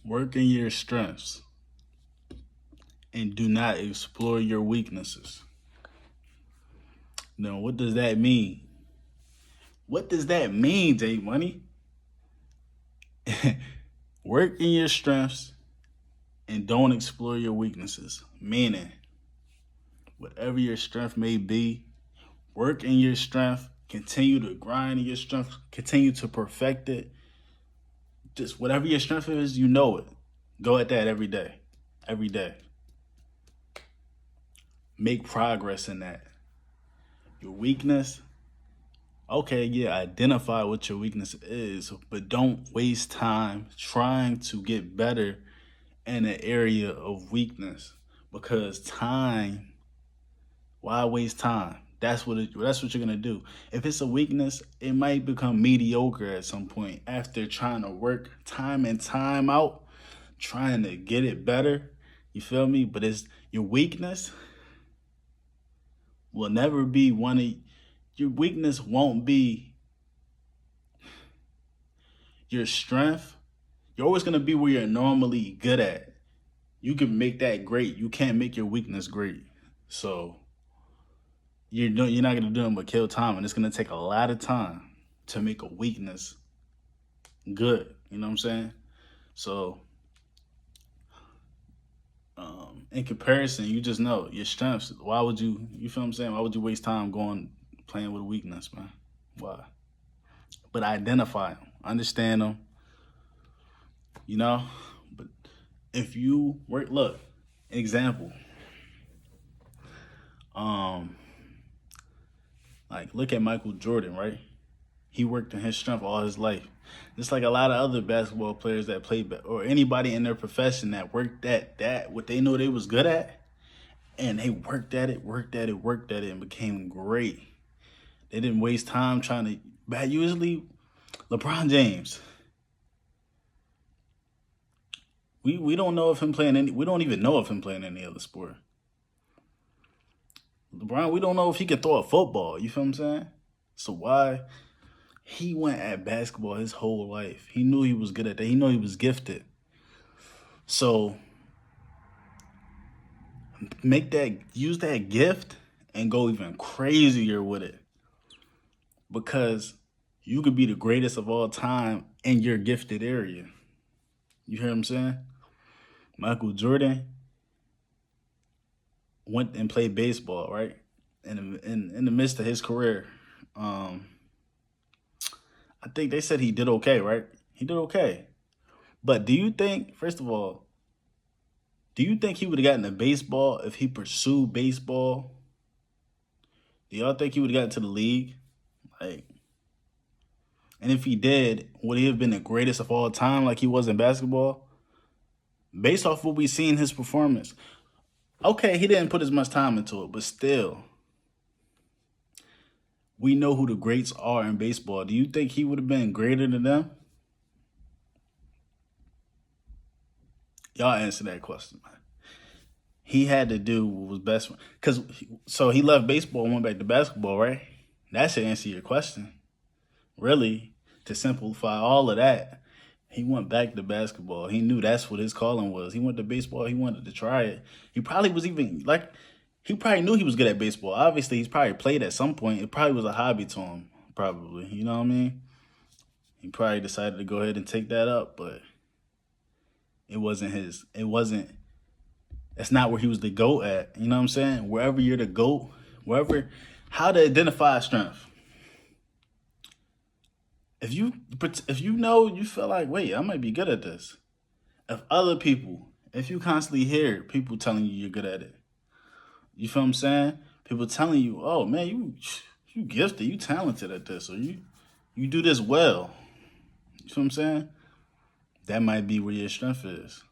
Work in your strengths and do not explore your weaknesses. Now, what does that mean? What does that mean, J Money? Work in your strengths and don't explore your weaknesses. Meaning, whatever your strength may be, work in your strength, continue to grind in your strength, continue to perfect it. Just whatever your strength is, you know it. Go at that every day. Every day. Make progress in that. Your weakness, okay, yeah, identify what your weakness is, but don't waste time trying to get better in an area of weakness, because time, why waste time? That's what you're gonna do. If it's a weakness, it might become mediocre at some point after trying to work time and time out, trying to get it better. You feel me? But it's your weakness will never be one of your weakness won't be your strength. You're always gonna be where you're normally good at. You can make that great. You can't make your weakness great. So you're not gonna do them but kill time, and it's gonna take a lot of time to make a weakness good. You know what I'm saying? So in comparison, you just know your strengths. Why would you feel what I'm saying? Why would you waste time going playing with a weakness, man? Why? But identify them, understand them, you know? But if you work, look, example, like look at Michael Jordan, right? He worked in his strength all his life. Just like a lot of other basketball players that played, or anybody in their profession that worked at that, what they know they was good at, and they worked at it, and became great. They didn't waste time trying to. But usually, LeBron James, we don't know of him playing any. We don't even know of him playing any other sport. LeBron, we don't know if he can throw a football. You feel what I'm saying? So why? He went at basketball his whole life. He knew he was good at that. He knew he was gifted. So use that gift and go even crazier with it. Because you could be the greatest of all time in your gifted area. You hear what I'm saying? Michael Jordan went and played baseball, right? In the midst of his career. I think they said he did okay, right? He did okay. But do you think, first of all, do you think he would have gotten to baseball if he pursued baseball? Do y'all think he would have gotten to the league? Like, and if he did, would he have been the greatest of all time like he was in basketball? Based off what we see in his performance. Okay, he didn't put as much time into it, but still, we know who the greats are in baseball. Do you think he would have been greater than them? Y'all answer that question, man. He had to do what was best for, so he left baseball and went back to basketball, right? That should answer your question. Really, to simplify all of that, he went back to basketball. He knew that's what his calling was. He went to baseball. He wanted to try it. He probably was even like, he probably knew he was good at baseball. Obviously, he's probably played at some point. It probably was a hobby to him, probably. You know what I mean? He probably decided to go ahead and take that up, but it wasn't his. That's not where he was the GOAT at. You know what I'm saying? Wherever you're the GOAT, how to identify strength. If you know, you feel like, wait, I might be good at this. If you constantly hear people telling you you're good at it, you feel what I'm saying? People telling you, oh man, you gifted, you talented at this, or you do this well. You feel what I'm saying? That might be where your strength is.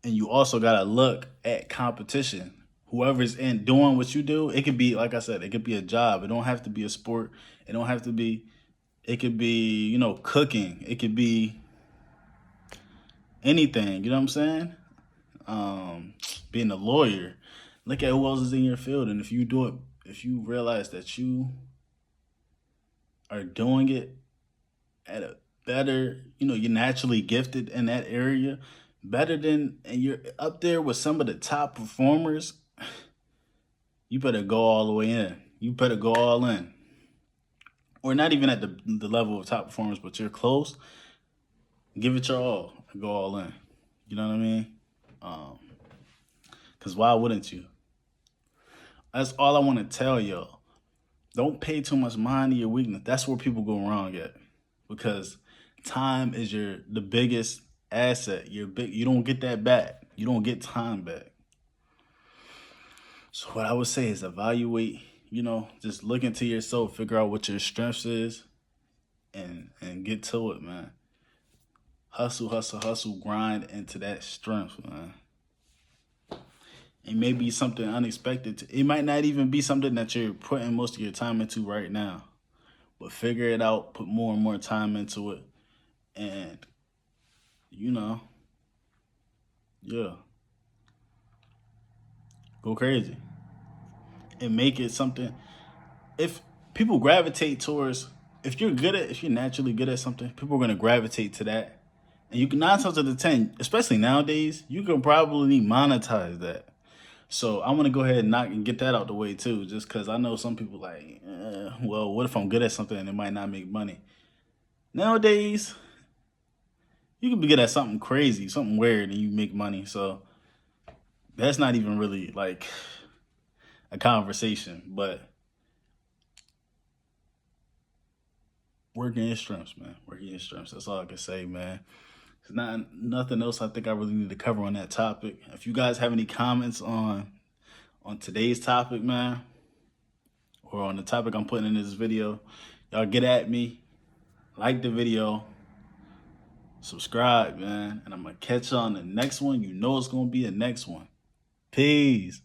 And you also gotta look at competition. Whoever's in doing what you do, it could be, like I said, it could be a job. It don't have to be a sport. It don't have to be. It could be, cooking. It could be anything. You know what I'm saying? Being a lawyer. Look at who else is in your field, and if you realize that you are doing it at a better, you're naturally gifted in that area, better than, and you're up there with some of the top performers, you better go all the way in. You better go all in. Or not even at the level of top performers, but you're close. Give it your all. Go all in. You know what I mean? Because why wouldn't you? That's all I want to tell y'all. Don't pay too much mind to your weakness. That's where people go wrong at. Because time is the biggest asset. You don't get that back. You don't get time back. So what I would say is evaluate, just look into yourself, figure out what your strengths is, and get to it, man. Hustle, hustle, hustle, grind into that strength, man. It may be something unexpected. It might not even be something that you're putting most of your time into right now. But figure it out, put more and more time into it, and, yeah, go crazy. And make it something. If people gravitate towards, if you're naturally good at something, people are going to gravitate to that. And you can 9 times out of 10, especially nowadays, you can probably monetize that. So I want to go ahead and get that out the way too, just because I know some people like, well, what if I'm good at something and it might not make money? Nowadays, you can be good at something crazy, something weird, and you make money. So that's not even really like a conversation, but working your strengths, man. Working your strengths. That's all I can say, man. There's nothing else I think I really need to cover on that topic. If you guys have any comments on today's topic, man, or on the topic I'm putting in this video, y'all get at me, like the video, subscribe, man, and I'm gonna catch you on the next one. You know it's gonna be the next one. Peace.